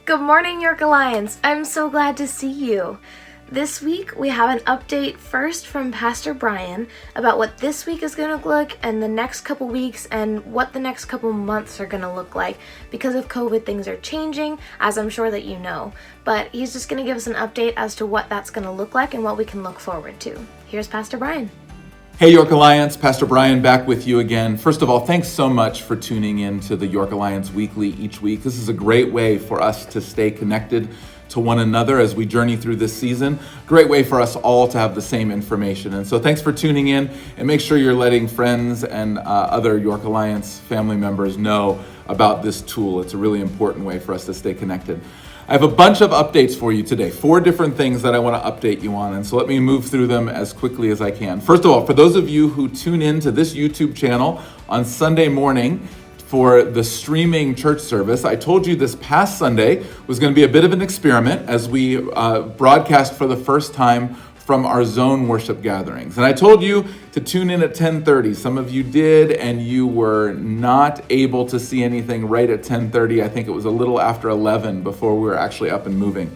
Good morning, York Alliance. I'm so glad to see you. This week, we have an update first from Pastor Brian about what this week is going to look like and the next couple weeks and what the next couple months are going to look like. Because of COVID, things are changing, as I'm sure that you know. But he's just going to give us an update as to what that's going to look like and what we can look forward to. Here's Pastor Brian. Hey York Alliance, Pastor Brian back with you again. First of all, thanks so much for tuning in to the York Alliance Weekly each week. This is a great way for us to stay connected to one another as we journey through this season. Great way for us all to have the same information. And so thanks for tuning in, and make sure you're letting friends and other York Alliance family members know about this tool. It's a really important way for us to stay connected. I have a bunch of updates for you today, 4 different things that I want to update you on, and so let me move through them as quickly as I can. First of all, for those of you who tune in to this YouTube channel on Sunday morning for the streaming church service, I told you this past Sunday was going to be a bit of an experiment as we broadcast for the first time from our zone worship gatherings. And I told you to tune in at 10:30. Some of you did, and you were not able to see anything right at 10:30. I think it was a little after 11 before we were actually up and moving.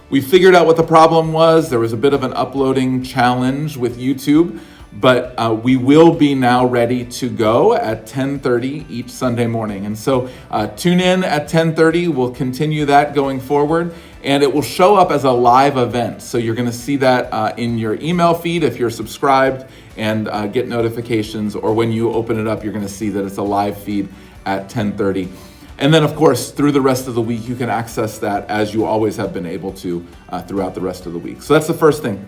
We figured out what the problem was. There was a bit of an uploading challenge with YouTube, but we will be now ready to go at 10:30 each Sunday morning. And so tune in at 10:30. We'll continue that going forward, and it will show up as a live event. So you're going to see that in your email feed if you're subscribed and get notifications, or when you open it up, you're going to see that it's a live feed at 10:30. And then, of course, through the rest of the week, you can access that as you always have been able to throughout the rest of the week. So that's the first thing.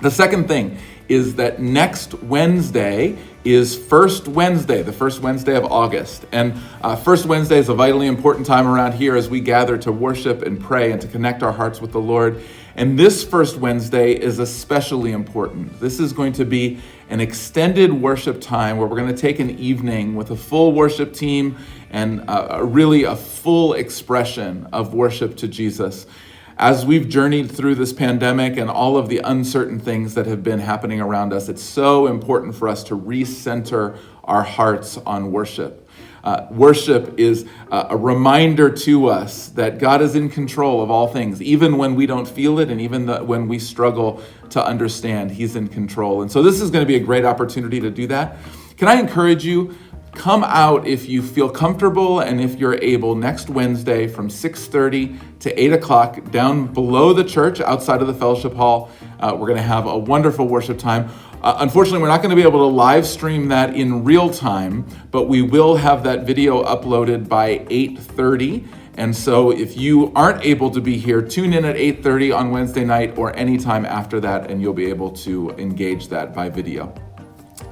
The second thing is that next Wednesday is First Wednesday, the first Wednesday of August. And First Wednesday is a vitally important time around here as we gather to worship and pray and to connect our hearts with the Lord. And this First Wednesday is especially important. This is going to be an extended worship time where we're going to take an evening with a full worship team and really a full expression of worship to Jesus. As we've journeyed through this pandemic and all of the uncertain things that have been happening around us, it's so important for us to recenter our hearts on worship. Worship is a reminder to us that God is in control of all things, even when we don't feel it and even when we struggle to understand, He's in control. And so this is going to be a great opportunity to do that. Can I encourage you? Come out if you feel comfortable and if you're able next Wednesday from 6:30 to 8 o'clock down below the church outside of the fellowship hall. We're going to have a wonderful worship time. Unfortunately, we're not going to be able to live stream that in real time, but we will have that video uploaded by 8:30. And so if you aren't able to be here, tune in at 8:30 on Wednesday night or anytime after that, and you'll be able to engage that by video.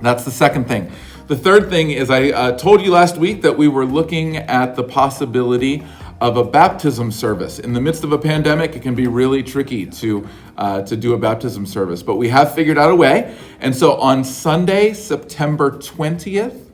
That's the second thing. The third thing is I told you last week that we were looking at the possibility of a baptism service. In the midst of a pandemic, it can be really tricky to do a baptism service, but we have figured out a way. And so on Sunday, September 20th,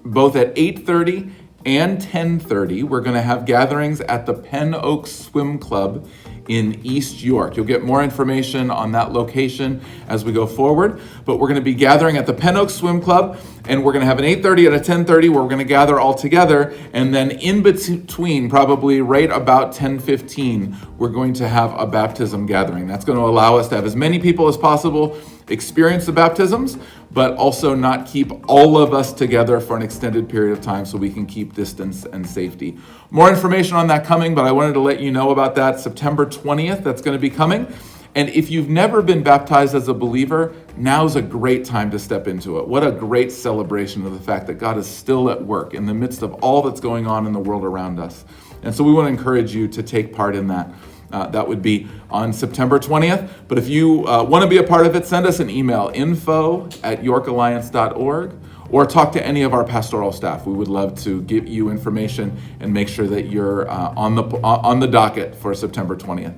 both at 8:30 and 10:30, we're going to have gatherings at the Pen Oaks Swim Club in East York. You'll get more information on that location as we go forward, but we're going to be gathering at the Pen Oaks Swim Club, and we're going to have an 8:30 and a 10:30 where we're going to gather all together, and then in between, probably right about 10:15, we're going to have a baptism gathering. That's going to allow us to have as many people as possible experience the baptisms, but also not keep all of us together for an extended period of time so we can keep distance and safety. More information on that coming, but I wanted to let you know about that. September 20th, that's going to be coming. And if you've never been baptized as a believer, now's a great time to step into it. What a great celebration of the fact that God is still at work in the midst of all that's going on in the world around us. And so we want to encourage you to take part in that. That would be on September 20th. But if you want to be a part of it, send us an email, info@yorkalliance.org, or talk to any of our pastoral staff. We would love to give you information and make sure that you're on the docket for September 20th.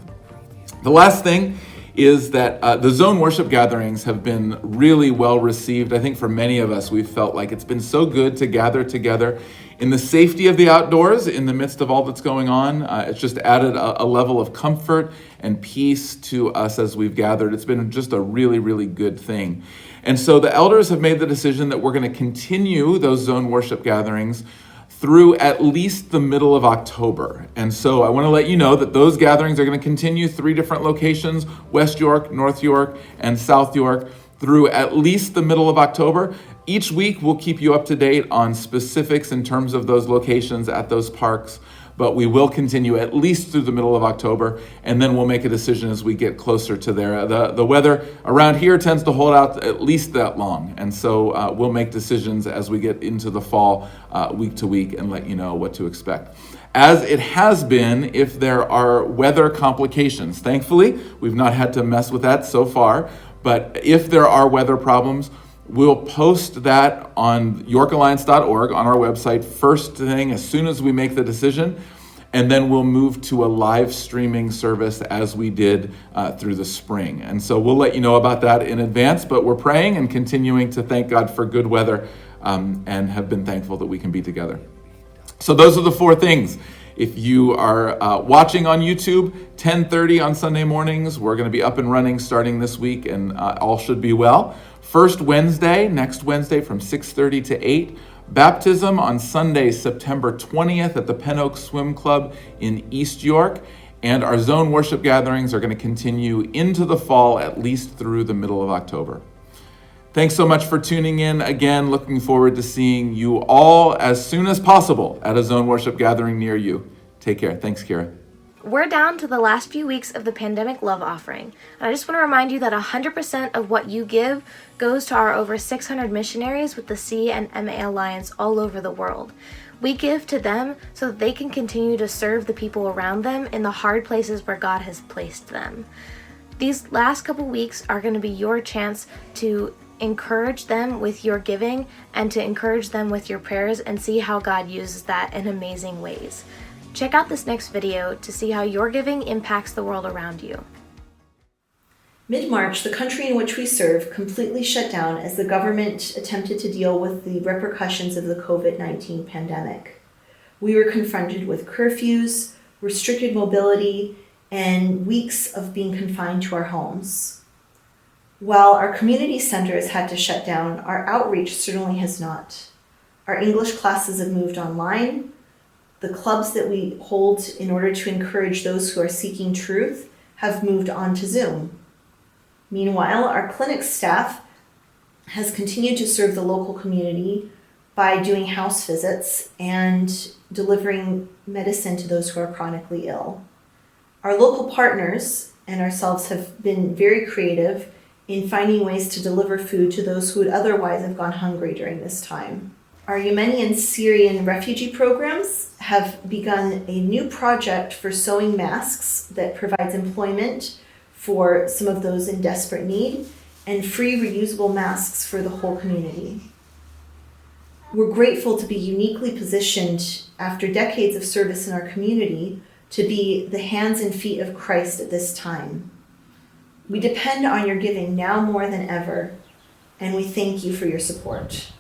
The last thing is that the zone worship gatherings have been really well received. I think for many of us, we've felt like it's been so good to gather together in the safety of the outdoors in the midst of all that's going on. It's just added a level of comfort and peace to us as we've gathered. It's been just a really, really good thing. And so the elders have made the decision that we're going to continue those zone worship gatherings through at least the middle of October. And so I want to let you know that those gatherings are going to continue 3 different locations, West York, North York, and South York, through at least the middle of October. Each week we'll keep you up to date on specifics in terms of those locations at those parks, but we will continue at least through the middle of October, and then we'll make a decision as we get closer to there. The weather around here tends to hold out at least that long, and so we'll make decisions as we get into the fall, week to week, and let you know what to expect. As it has been, if there are weather complications, thankfully, we've not had to mess with that so far, but if there are weather problems, we'll post that on yorkalliance.org on our website first thing as soon as we make the decision, and then we'll move to a live streaming service as we did through the spring. And so we'll let you know about that in advance, but we're praying and continuing to thank God for good weather and have been thankful that we can be together. So those are the 4 things. If you are watching on YouTube, 10:30 on Sunday mornings, we're going to be up and running starting this week, and all should be well. First Wednesday, next Wednesday from 6:30 to 8. Baptism on Sunday, September 20th at the Pen Oak Swim Club in East York. And our zone worship gatherings are going to continue into the fall, at least through the middle of October. Thanks so much for tuning in. Again, looking forward to seeing you all as soon as possible at a zone worship gathering near you. Take care. Thanks, Kira. We're down to the last few weeks of the Pandemic Love Offering, and I just want to remind you that 100% of what you give goes to our over 600 missionaries with the C and MA Alliance all over the world. We give to them so that they can continue to serve the people around them in the hard places where God has placed them. These last couple weeks are going to be your chance to encourage them with your giving and to encourage them with your prayers and see how God uses that in amazing ways. Check out this next video to see how your giving impacts the world around you. Mid-March, the country in which we serve completely shut down as the government attempted to deal with the repercussions of the COVID-19 pandemic. We were confronted with curfews, restricted mobility, and weeks of being confined to our homes. While our community centers had to shut down, our outreach certainly has not. Our English classes have moved online. The clubs that we hold in order to encourage those who are seeking truth have moved on to Zoom. Meanwhile, our clinic staff has continued to serve the local community by doing house visits and delivering medicine to those who are chronically ill. Our local partners and ourselves have been very creative in finding ways to deliver food to those who would otherwise have gone hungry during this time. Our Yemeni and Syrian refugee programs have begun a new project for sewing masks that provides employment for some of those in desperate need and free reusable masks for the whole community. We're grateful to be uniquely positioned after decades of service in our community to be the hands and feet of Christ at this time. We depend on your giving now more than ever, and we thank you for your support.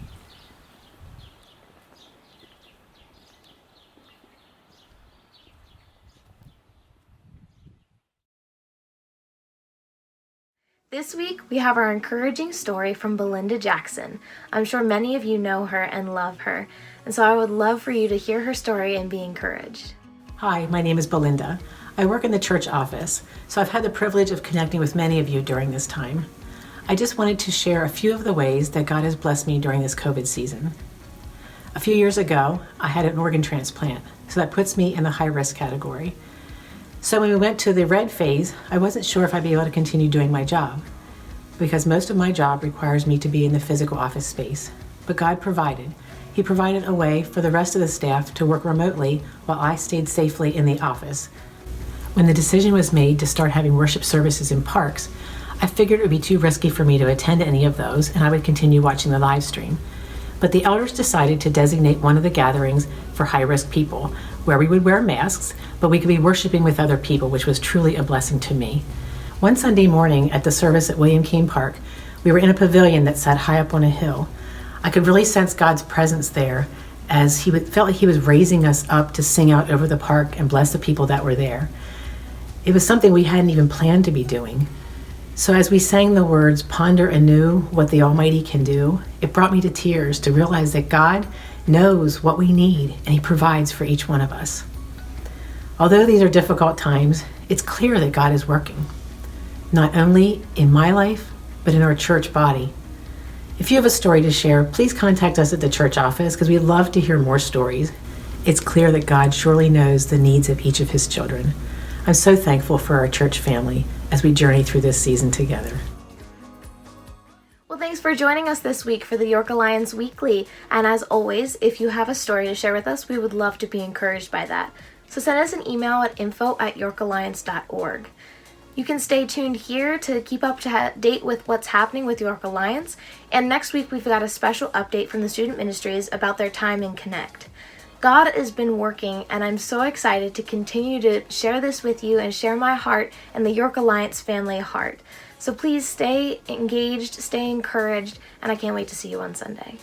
This week, we have our encouraging story from Belinda Jackson. I'm sure many of you know her and love her, and so I would love for you to hear her story and be encouraged. Hi, my name is Belinda. I work in the church office, so I've had the privilege of connecting with many of you during this time. I just wanted to share a few of the ways that God has blessed me during this COVID season. A few years ago, I had an organ transplant, so that puts me in the high-risk category. So when we went to the red phase, I wasn't sure if I'd be able to continue doing my job, because most of my job requires me to be in the physical office space. But God provided. He provided a way for the rest of the staff to work remotely while I stayed safely in the office. When the decision was made to start having worship services in parks, I figured it would be too risky for me to attend any of those, and I would continue watching the live stream. But the elders decided to designate one of the gatherings for high-risk people, where we would wear masks, but we could be worshiping with other people, which was truly a blessing to me. One Sunday morning at the service at William Keane Park, we were in a pavilion that sat high up on a hill. I could really sense God's presence there as felt like he was raising us up to sing out over the park and bless the people that were there. It was something we hadn't even planned to be doing. So as we sang the words, "Ponder anew what the Almighty can do," it brought me to tears to realize that God knows what we need, and He provides for each one of us. Although these are difficult times, it's clear that God is working, not only in my life, but in our church body. If you have a story to share, please contact us at the church office because we'd love to hear more stories. It's clear that God surely knows the needs of each of His children. I'm so thankful for our church family as we journey through this season together. Well, thanks for joining us this week for the York Alliance Weekly. And as always, if you have a story to share with us, we would love to be encouraged by that. So send us an email at info@yorkalliance.org. You can stay tuned here to keep up to date with what's happening with York Alliance. And next week, we've got a special update from the student ministries about their time in Connect. God has been working, and I'm so excited to continue to share this with you and share my heart and the York Alliance family heart. So please stay engaged, stay encouraged, and I can't wait to see you on Sunday.